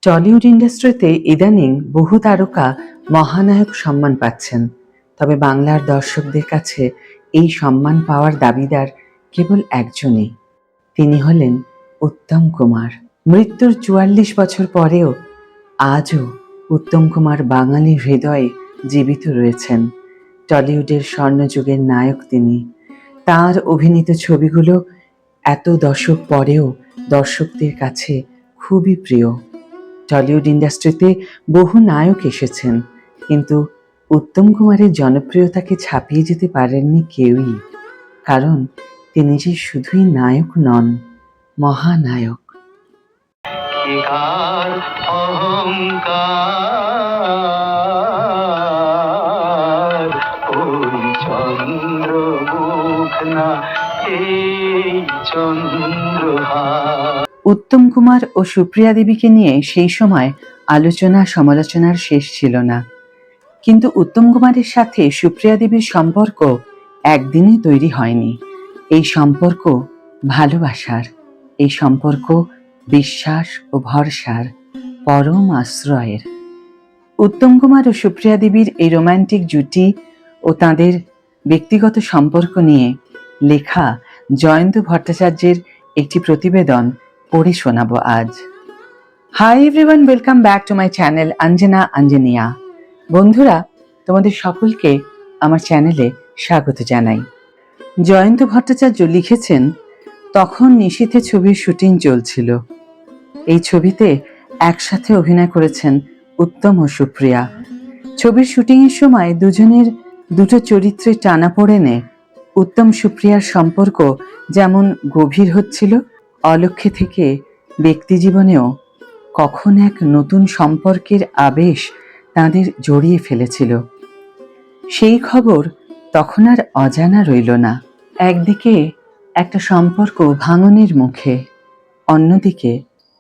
Tollywood ইন্ডাস্ট্রিতে ইদানিং বহু তারকা মহানায়ক সম্মান পাচ্ছেন। তবে বাংলার দর্শকদের কাছে এই সম্মান পাওয়ার দাবিদার কেবল একজনই। তিনি হলেন উত্তম কুমার। মৃত্যুর ৪৪ বছর পরেও আজও উত্তম কুমার বাঙালির হৃদয়ে জীবিত রয়েছেন। টলিউডের স্বর্ণযুগের নায়ক তিনি। তার অভিনীত ছবিগুলো এত দশক পরেও দর্শকদের কাছে খুবই প্রিয়। টলিউড ইন্ডাস্ট্রিতে বহু নায়ক এসেছেন, কিন্তু উত্তম কুমারের জনপ্রিয়তাকে ছাপিয়ে যেতে পারেননি কেউই। কারণ তিনি যে শুধুই নায়ক নন, মহানায়ক। উত্তম কুমার ও সুপ্রিয়া দেবীকে নিয়ে সেই সময় আলোচনা সমালোচনার শেষ ছিল না। কিন্তু উত্তম কুমারের সাথে সুপ্রিয়া দেবীর সম্পর্ক একদিনে তৈরি হয়নি। এই সম্পর্ক ভালোবাসার, এই সম্পর্ক বিশ্বাস ও ভরসার, পরম আশ্রয়ের। উত্তম কুমার ও সুপ্রিয়া দেবীর এই রোমান্টিক জুটি ও তাঁদের ব্যক্তিগত সম্পর্ক নিয়ে লেখা জয়ন্ত ভট্টাচার্যের একটি প্রতিবেদন পড়ে শোনাবো আজ। Hi everyone, welcome back to my channel Anjana Anjania. বন্ধুরা, তোমাদের সকলকে আমার চ্যানেলে স্বাগত জানাই। জয়ন্ত ভট্টাচার্য লিখেছেন, তখন নিশীথে ছবির শুটিং চলছিল। এই ছবিতে একসাথে অভিনয় করেছেন উত্তম ও সুপ্রিয়া। ছবির শুটিংয়ের সময় দুজনের দুটো চরিত্রে টানাপোড়েনে উত্তম সুপ্রিয়ার সম্পর্ক যেমন গভীর হচ্ছিল, অলক্ষ্যে থেকে ব্যক্তিজীবনেও কখন এক নতুন সম্পর্কের আবেশ তাঁদের জড়িয়ে ফেলেছিল। সেই খবর তখন আর অজানা রইল না। একদিকে একটা সম্পর্ক ভাঙনের মুখে, অন্যদিকে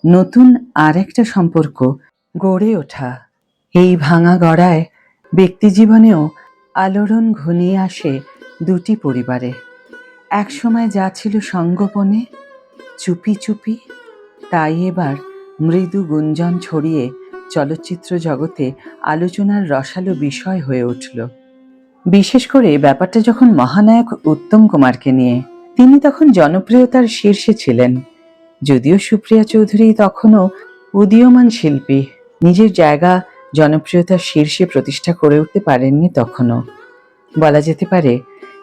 নতুন আর একটা সম্পর্ক গড়ে ওঠা। এই ভাঙা গড়ায় ব্যক্তিজীবনেও আলোড়ন ঘনিয়ে আসে দুটি পরিবারে। একসময় যা ছিল সঙ্গোপনে, চুপি চুপি, তাই এবার মৃদু গুঞ্জন ছড়িয়ে চলচ্চিত্র জগতে আলোচনার রসালো বিষয় হয়ে উঠল। বিশেষ করে ব্যাপারটা যখন মহানায়ক উত্তম কুমারকে নিয়ে। তিনি তখন জনপ্রিয়তার শীর্ষে ছিলেন, যদিও সুপ্রিয়া চৌধুরী তখনও উদীয়মান শিল্পী, নিজের জায়গা জনপ্রিয়তার শীর্ষে প্রতিষ্ঠা করে উঠতে পারেননি তখনও। বলা যেতে পারে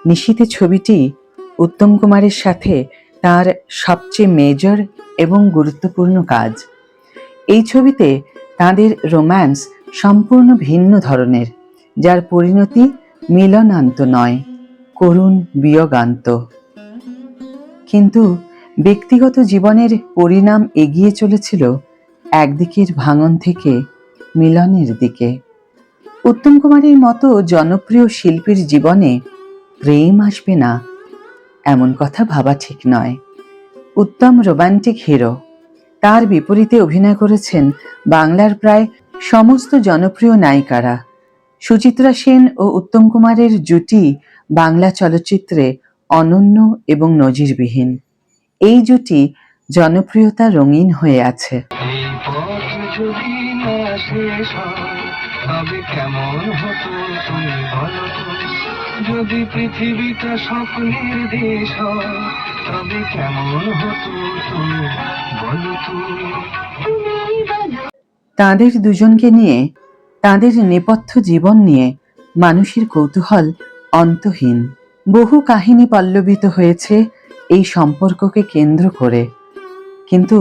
নিশীথে ছবিটি উত্তম কুমারের সাথে তার সবচেয়ে মেজর এবং গুরুত্বপূর্ণ কাজ। এই ছবিতে তাঁদের রোম্যান্স সম্পূর্ণ ভিন্ন ধরনের, যার পরিণতি মিলনান্ত নয়, করুণ বিয়োগান্ত। কিন্তু ব্যক্তিগত জীবনের পরিণাম এগিয়ে চলেছিল একদিকের ভাঙন থেকে মিলনের দিকে। উত্তম কুমারের মতো জনপ্রিয় শিল্পীর জীবনে প্রেম আসবে না, এমন কথা ভাবা ঠিক নয়। উত্তম রোমান্টিক হিরো, তার বিপরীতে অভিনয় করেছেন বাংলার প্রায় সমস্ত জনপ্রিয় নায়িকারা। সুচিত্রা সেন ও উত্তম কুমারের জুটি বাংলা চলচ্চিত্রে অনন্য এবং নজিরবিহীন। এই জুটি জনপ্রিয়তা রঙিন হয়ে আছে। যদি পৃথিবীটা স্বপ্নের দেশ হয়, তবে কেমন হতো তুমি বলো তুমি। তাঁদের দুজনকে নিয়ে, তাঁদের নেপথ্য জীবন নিয়ে মানুষের কৌতূহল অন্তহীন। বহু কাহিনী পল্লবিত হয়েছে এই সম্পর্ককে কেন্দ্র করে, কিন্তু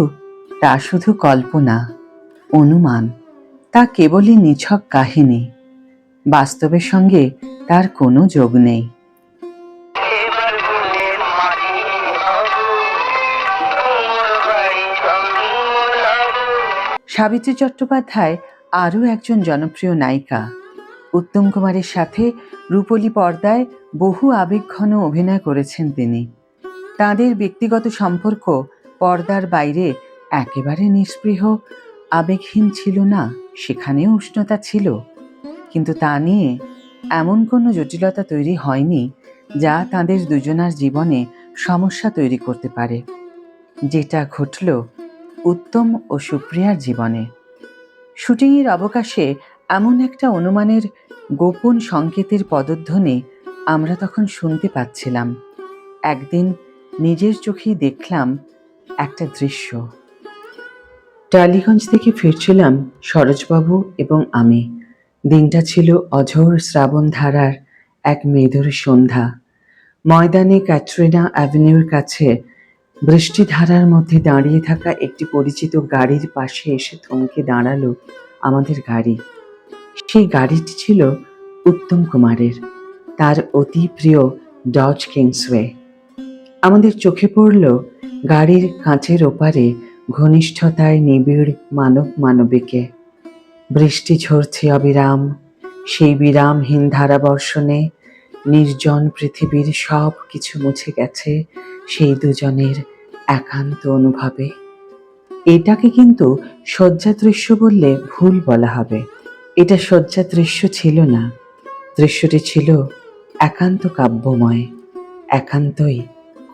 তা শুধু কল্পনা, অনুমান। তা কেবলই নিছক কাহিনী, বাস্তবের সঙ্গে তার কোনো যোগ নেই। সাবিত্রী চট্টোপাধ্যায় আরও একজন জনপ্রিয় নায়িকা। উত্তম কুমারের সাথে রূপলী পর্দায় বহু আবেগঘন অভিনয় করেছেন তিনি। তাঁদের ব্যক্তিগত সম্পর্ক পর্দার বাইরে একেবারে নিস্পৃহ, আবেগহীন ছিল না, সেখানেও উষ্ণতা ছিল। কিন্তু তা নিয়ে এমন কোনো জটিলতা তৈরি হয়নি যা তাঁদের দুজনার জীবনে সমস্যা তৈরি করতে পারে, যেটা ঘটল উত্তম ও সুপ্রিয়ার জীবনে। শুটিংয়ের অবকাশে এমন একটা অনুমানের গোপন সংকেতের পদধ্বনি আমরা তখন শুনতে পাচ্ছিলাম। একদিন নিজের চোখেই দেখলাম একটা দৃশ্য। টালিগঞ্জ থেকে ফিরছিলাম সরোজবাবু এবং আমি। দিনটা ছিল অঝোর শ্রাবণ ধারার এক মৃদুর সন্ধ্যা। ময়দানে ক্যাটরিনা অ্যাভিনিউর কাছে বৃষ্টিধারার মধ্যে দাঁড়িয়ে থাকা একটি পরিচিত গাড়ির পাশে এসে থমকে দাঁড়ালো আমাদের গাড়ি। সেই গাড়িটি ছিল উত্তম কুমারের, তার অতি প্রিয় ডজ কিংসওয়ে। আমাদের চোখে পড়ল গাড়ির কাঁচের ওপারে ঘনিষ্ঠতায় নিবিড় মানব মানবিকে। বৃষ্টি ঝরছে অবিরাম, সেই বিরামহীন ধারাবর্ষণে নির্জন পৃথিবীর সব কিছু মুছে গেছে সেই দুজনের একান্ত অনুভবে। এটাকে কিন্তু শয্যা দৃশ্য বললে ভুল বলা হবে। এটা শয্যা দৃশ্য ছিল না, দৃশ্যটি ছিল একান্ত কাব্যময়, একান্তই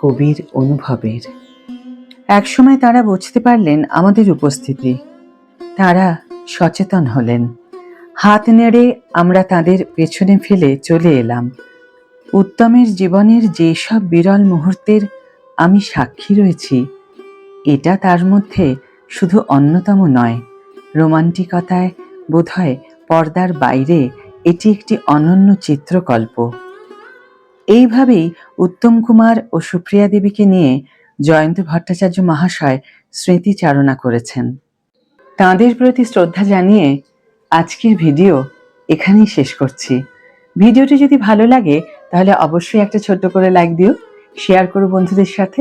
কবির অনুভবের। একসময় তারা বুঝতে পারলেন আমাদের উপস্থিতি। তারা সচেতন হলেন। হাত নেড়ে আমরা তাদের পেছনে ফেলে চলে এলাম। উত্তমের জীবনের যেসব বিরল মুহূর্তের আমি সাক্ষী রয়েছি, এটা তার মধ্যে শুধু অন্যতম নয়, রোমান্টিকতায় বোধহয় পর্দার বাইরে এটি একটি অনন্য চিত্রকল্প। এইভাবেই উত্তম কুমার ও সুপ্রিয়া দেবীকে নিয়ে জয়ন্ত ভট্টাচার্য মহাশয় স্মৃতিচারণা করেছেন। তাঁদের প্রতি শ্রদ্ধা জানিয়ে আজকের ভিডিও এখানেই শেষ করছি। ভিডিওটি যদি ভালো লাগে তাহলে অবশ্যই একটা ছোট্ট করে লাইক দিও, শেয়ার করো বন্ধুদের সাথে,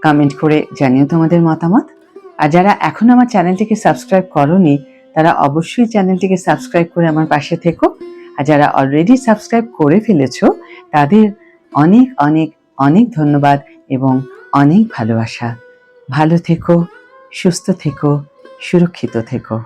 কমেন্ট করে জানিও তোমাদের মতামত। আর যারা এখন আমার চ্যানেলটিকে সাবস্ক্রাইব করোনি তারা অবশ্যই চ্যানেলটিকে সাবস্ক্রাইব করে আমার পাশে থেকো। আর যারা অলরেডি সাবস্ক্রাইব করে ফেলেছো তাদের অনেক অনেক অনেক ধন্যবাদ এবং অনেক ভালোবাসা। ভালো থেকো, সুস্থ থেকো, সুরক্ষিত থেকো।